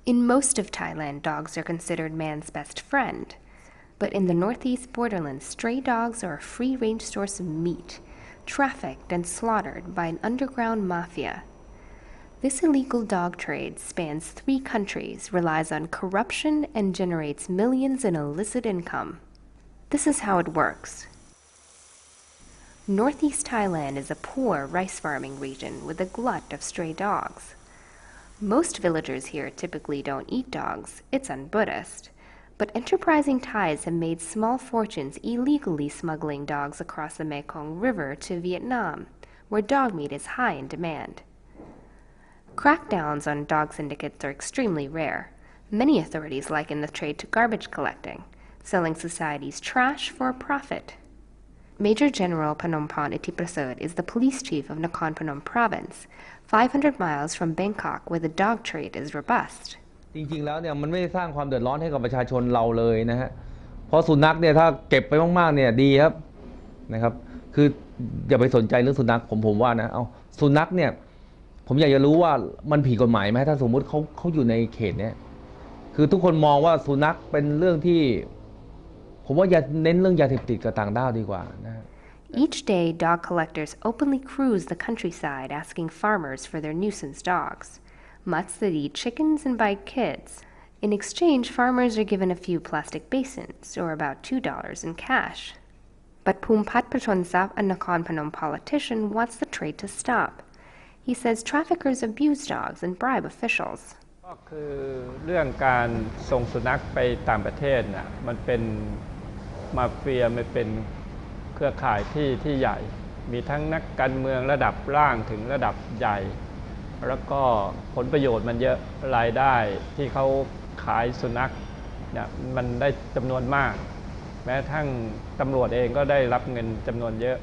In most of Thailand, dogs are considered man's best friend. But in the northeast borderlands, stray dogs are a free-range source of meat, trafficked and slaughtered by an underground mafia. This illegal dog trade spans 3 countries, relies on corruption, and generates millions in illicit income. This is how it works. Northeast Thailand is a poor rice farming region with a glut of stray dogs. Most villagers here typically don't eat dogs, it's un-Buddhist, but enterprising Thais have made small fortunes illegally smuggling dogs across the Mekong River to Vietnam, where dog meat is high in demand. Crackdowns on dog syndicates are extremely rare. Many authorities liken the trade to garbage collecting, selling society's trash for a profit. Major General Phanompon Itiprasert is the police chief of Nakhon Phanom province, 500 miles from Bangkok, where the dog trade is robust. จริงๆแล้วเนี่ยมันไม่ได้สร้างความเดือดร้อนให้กับประชาชนเราเลยนะฮะเพราะสุนัขเนี่ยถ้าเก็บไปมากๆเนี่ยดีครับนะครับคืออย่าไปสนใจเรื่องสุนัขผมว่านะเอาสุนัขเนี่ยผมอยากจะรู้ว่ามันผิดกฎหมายไหมถ้าสมมุติเขาอยู่ในเขตเนี้ยคือทุกคนมองว่าสุนัขเป็นเรื่องที่ผมว่าอย่าเน้นเรื่องยาเสพติดกับต่างด้าวดีกว่านะ Each day, dog collectors openly cruise the countryside asking farmers for their nuisance dogs, mutts that eat chickens and bite kids. In exchange, farmers are given a few plastic basins, or about $2 in cash. But Phumpat Prachonsap, a Nakhon Phanom politician, wants the trade to stop. He says traffickers abuse dogs and bribe officials. ก็คือเรื่องการส่งสุนัขไปต่างประเทศน่ะมันเป็นมาเฟียมันเป็นเครือข่ายที่ใหญ่มีทั้งนักการเมืองระดับล่างถึงระดับใหญ่แล้วก็ผลประโยชน์มันเยอะรายได้ที่เขาขายสุนัขเนี่ยมันได้จำนวนมากแม้ทั้งตำรวจเองก็ได้รับเงินจำนวนเยอะ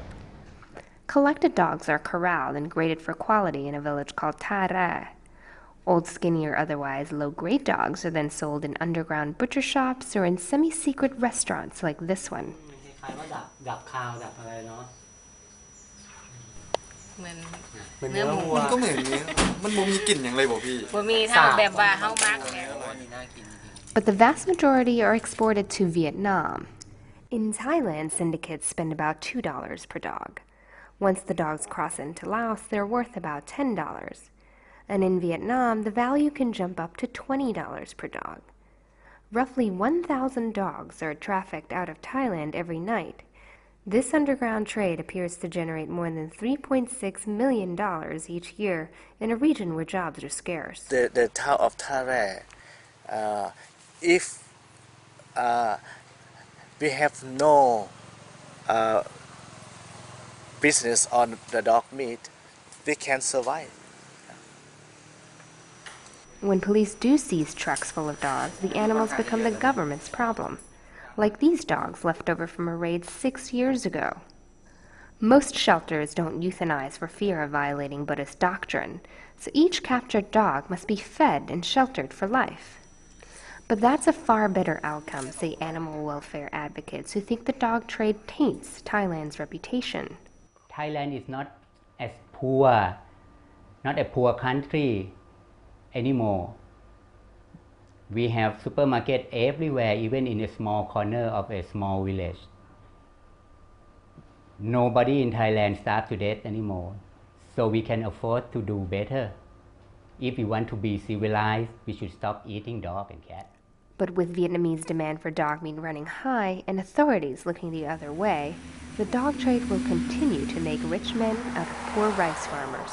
Collected dogs are corralled and graded for quality in a village called Tha Ra. Old, skinny, or otherwise low-grade dogs are then sold in underground butcher shops or in semi-secret restaurants like this one. คล้ายๆว่าดับคาวดับอะไรเนาะเหมือนเนื้อหมูมันก็เหมือนเนื้อมันบ่มีกลิ่นอย่างไรบอกพี่ บ่มีเท่าแบบว่าเฮามักแล้ว But the vast majority are exported to Vietnam. In Thailand, syndicates spend about $2 per dog. Once the dogs cross into Laos, they're worth about $10. And in Vietnam, the value can jump up to $20 per dog. Roughly 1,000 dogs are trafficked out of Thailand every night. This underground trade appears to generate more than $3.6 million each year in a region where jobs are scarce. The town of Tha Ra, if we have no business on the dog meat, we can survive. When police do seize trucks full of dogs, the animals become the government's problem, like these dogs left over from a raid 6 years ago. Most shelters don't euthanize for fear of violating Buddhist doctrine, so each captured dog must be fed and sheltered for life. But that's a far better outcome, say animal welfare advocates who think the dog trade taints Thailand's reputation. Thailand is not as poor, not a poor country anymore. We have supermarket everywhere, even in a small corner of a small village. Nobody in Thailand starves to death anymore, so we can afford to do better. If we want to be civilized, we should stop eating dog and cat. But with Vietnamese demand for dog meat running high and authorities looking the other way, the dog trade will continue to make rich men out of poor rice farmers.